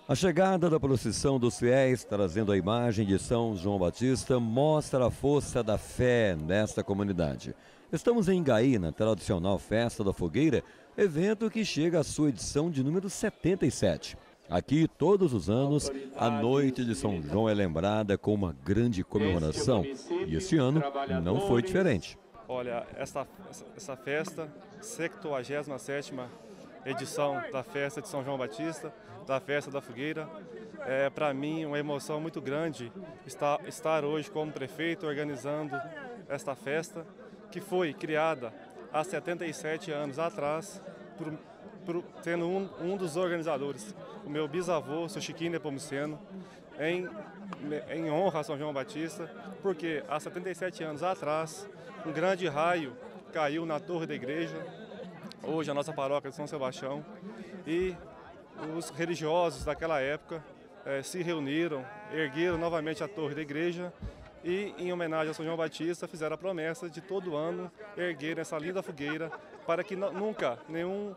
A chegada da procissão dos fiéis, trazendo a imagem de São João Batista, mostra a força da fé nesta comunidade. Estamos em Ingaí, na tradicional Festa da Fogueira, evento que chega à sua edição de número 77. Aqui, todos os anos, a noite de São João é lembrada com uma grande comemoração. E este ano não foi diferente. Olha, essa festa, 77ª edição da festa de São João Batista, da festa da Fogueira, é para mim uma emoção muito grande estar hoje como prefeito organizando esta festa, que foi criada há 77 anos atrás, sendo um dos organizadores, o meu bisavô, seu Chiquinho Nepomuceno, em honra a São João Batista, porque há 77 anos atrás, um grande raio caiu na torre da igreja, hoje a nossa paróquia de São Sebastião, e os religiosos daquela época se reuniram, ergueram novamente a torre da igreja e, em homenagem a São João Batista, fizeram a promessa de todo ano erguer essa linda fogueira para que nunca nenhuma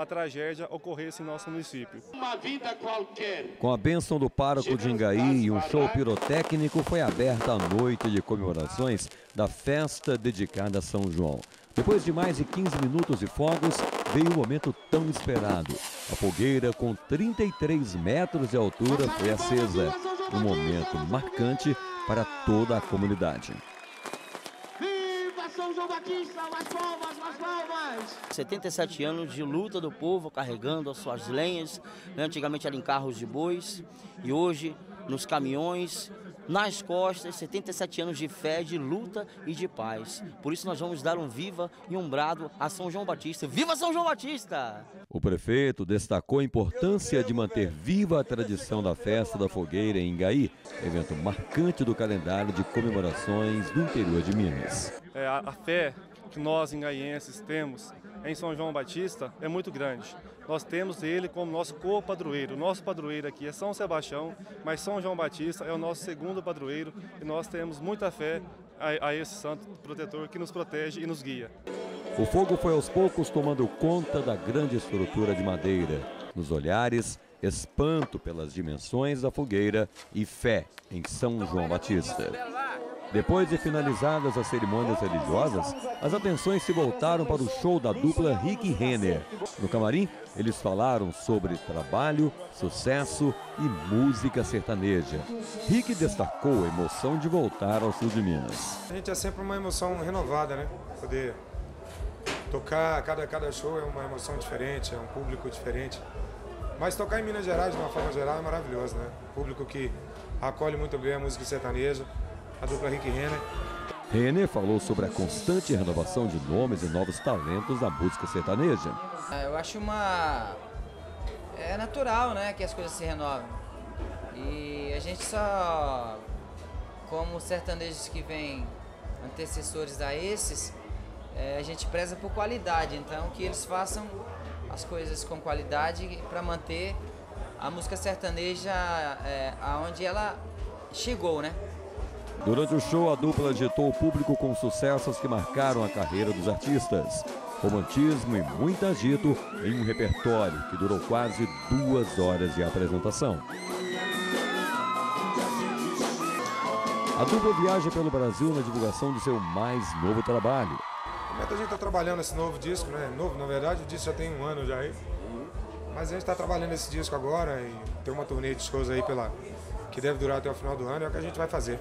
tragédia ocorresse em nosso município. Uma vida qualquer. Com a bênção do pároco de Ingaí e um show pirotécnico, foi aberta a noite de comemorações da festa dedicada a São João. Depois de mais de 15 minutos de fogos, veio o momento tão esperado. A fogueira, com 33 metros de altura, foi acesa. Um momento marcante para toda a comunidade. Viva São João Batista! Mais palmas, mais palmas! 77 anos de luta do povo carregando as suas lenhas, né? Antigamente era em carros de bois e hoje nos caminhões, nas costas, 77 anos de fé, de luta e de paz. Por isso nós vamos dar um viva e um brado a São João Batista. Viva São João Batista! O prefeito destacou a importância de manter viva a tradição da Festa da Fogueira em Ingaí, evento marcante do calendário de comemorações do interior de Minas. A fé que nós ingaienses temos em São João Batista é muito grande. Nós temos ele como nosso co-padroeiro. O nosso padroeiro aqui é São Sebastião, mas São João Batista é o nosso segundo padroeiro e nós temos muita fé a esse santo protetor que nos protege e nos guia. O fogo foi aos poucos tomando conta da grande estrutura de madeira. Nos olhares, espanto pelas dimensões da fogueira e fé em São João Batista. Depois de finalizadas as cerimônias religiosas, as atenções se voltaram para o show da dupla Rick e Renner. No camarim, eles falaram sobre trabalho, sucesso e música sertaneja. Rick destacou a emoção de voltar ao sul de Minas. A gente é sempre uma emoção renovada, né? Poder tocar, cada show é uma emoção diferente, é um público diferente. Mas tocar em Minas Gerais, de uma forma geral, é maravilhoso, né? Público que acolhe muito bem a música sertaneja. A dupla Rick e Renner. Renner falou sobre a constante renovação de nomes e novos talentos da música sertaneja. Eu acho é natural, né, que as coisas se renovam. E a gente só, como sertanejos que vêm antecessores a esses, a gente preza por qualidade. Então que eles façam as coisas com qualidade para manter a música sertaneja aonde ela chegou, né? Durante o show, a dupla agitou o público com sucessos que marcaram a carreira dos artistas. Romantismo e muito agito em um repertório que durou quase 2 horas de apresentação. A dupla viaja pelo Brasil na divulgação de seu mais novo trabalho. A gente está trabalhando esse novo disco, né? Novo, na verdade, o disco já tem 1 ano já aí. Mas a gente está trabalhando esse disco agora e tem uma turnê de shows aí que deve durar até o final do ano, é o que a gente vai fazer.